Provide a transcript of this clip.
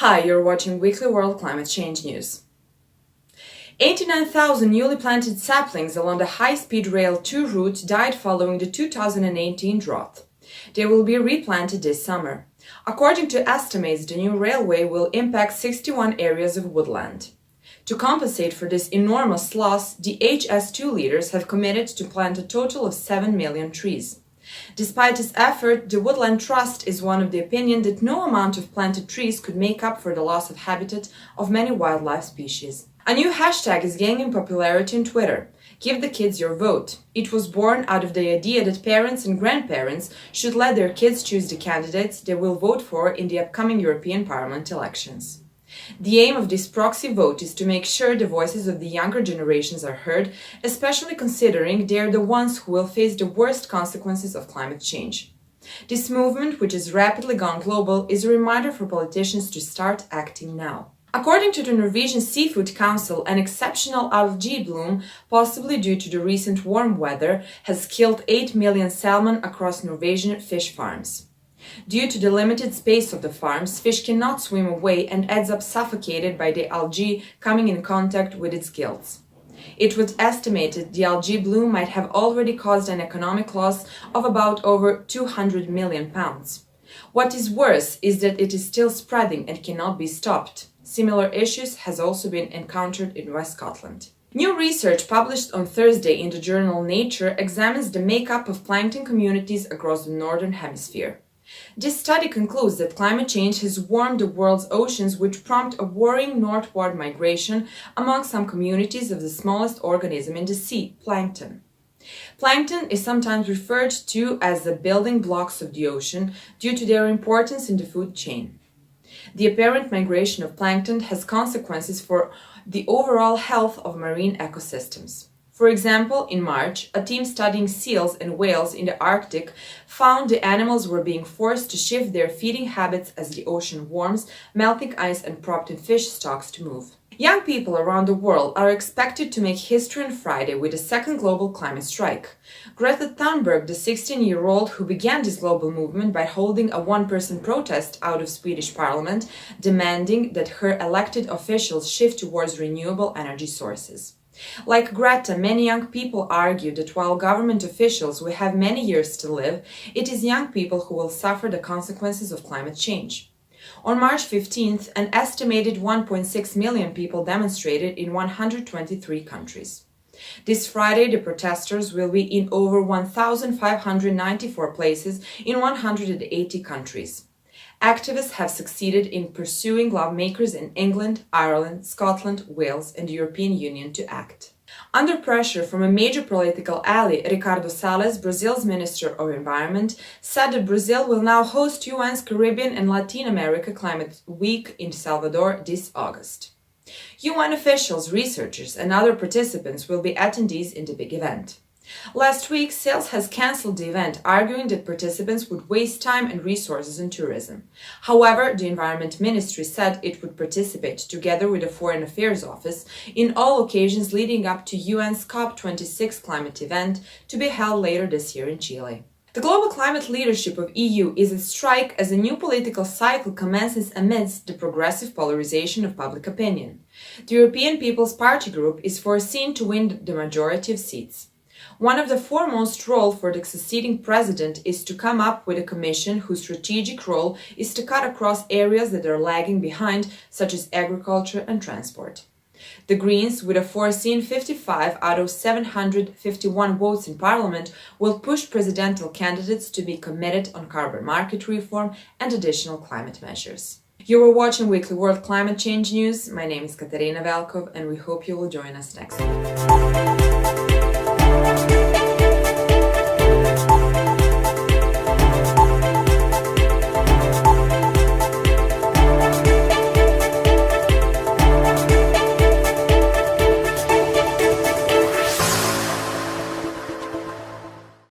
Hi, you're watching Weekly World Climate Change News. 89,000 newly planted saplings along the high-speed Rail 2 route died following the 2018 drought. They will be replanted this summer. According to estimates, the new railway will impact 61 areas of woodland. To compensate for this enormous loss, the HS2 leaders have committed to plant a total of 7 million trees. Despite this effort, the Woodland Trust is one of the opinion that no amount of planted trees could make up for the loss of habitat of many wildlife species. A new hashtag is gaining popularity on Twitter. Give the kids your vote. It was born out of the idea that parents and grandparents should let their kids choose the candidates they will vote for in the upcoming European Parliament elections. The aim of this proxy vote is to make sure the voices of the younger generations are heard, especially considering they are the ones who will face the worst consequences of climate change. This movement, which has rapidly gone global, is a reminder for politicians to start acting now. According to the Norwegian Seafood Council, an exceptional algae bloom, possibly due to the recent warm weather, has killed 8 million salmon across Norwegian fish farms. Due to the limited space of the farms, fish cannot swim away and ends up suffocated by the algae coming in contact with its gills. It was estimated the algae bloom might have already caused an economic loss of about over £200 million. What is worse is that it is still spreading and cannot be stopped. Similar issues has also been encountered in West Scotland. New research published on Thursday in the journal Nature examines the makeup of plankton communities across the Northern Hemisphere. This study concludes that climate change has warmed the world's oceans, which prompt a worrying northward migration among some communities of the smallest organism in the sea, plankton. Plankton is sometimes referred to as the building blocks of the ocean due to their importance in the food chain. The apparent migration of plankton has consequences for the overall health of marine ecosystems. For example, in March, a team studying seals and whales in the Arctic found the animals were being forced to shift their feeding habits as the ocean warms, melting ice and prompting fish stocks to move. Young people around the world are expected to make history on Friday with a second global climate strike. Greta Thunberg, the 16-year-old who began this global movement by holding a one-person protest out of Swedish parliament, demanding that her elected officials shift towards renewable energy sources. Like Greta, many young people argue that while government officials will have many years to live, it is young people who will suffer the consequences of climate change. On March 15th, an estimated 1.6 million people demonstrated in 123 countries. This Friday, the protesters will be in over 1,594 places in 180 countries. Activists have succeeded in pursuing lawmakers in England, Ireland, Scotland, Wales and the European Union to act. Under pressure from a major political ally, Ricardo Salles, Brazil's Minister of Environment, said that Brazil will now host UN's Caribbean and Latin America Climate Week in Salvador this August. UN officials, researchers and other participants will be attendees in the big event. Last week, Sales has cancelled the event, arguing that participants would waste time and resources in tourism. However, the Environment Ministry said it would participate, together with the Foreign Affairs Office, in all occasions leading up to UN's COP26 climate event to be held later this year in Chile. The global climate leadership of EU is at strike as a new political cycle commences amidst the progressive polarization of public opinion. The European People's Party group is foreseen to win the majority of seats. One of the foremost roles for the succeeding president is to come up with a commission whose strategic role is to cut across areas that are lagging behind, such as agriculture and transport. The Greens, with a foreseen 55 out of 751 votes in parliament, will push presidential candidates to be committed on carbon market reform and additional climate measures. You were watching Weekly World Climate Change News. My name is Katarina Velkov and we hope you will join us next week.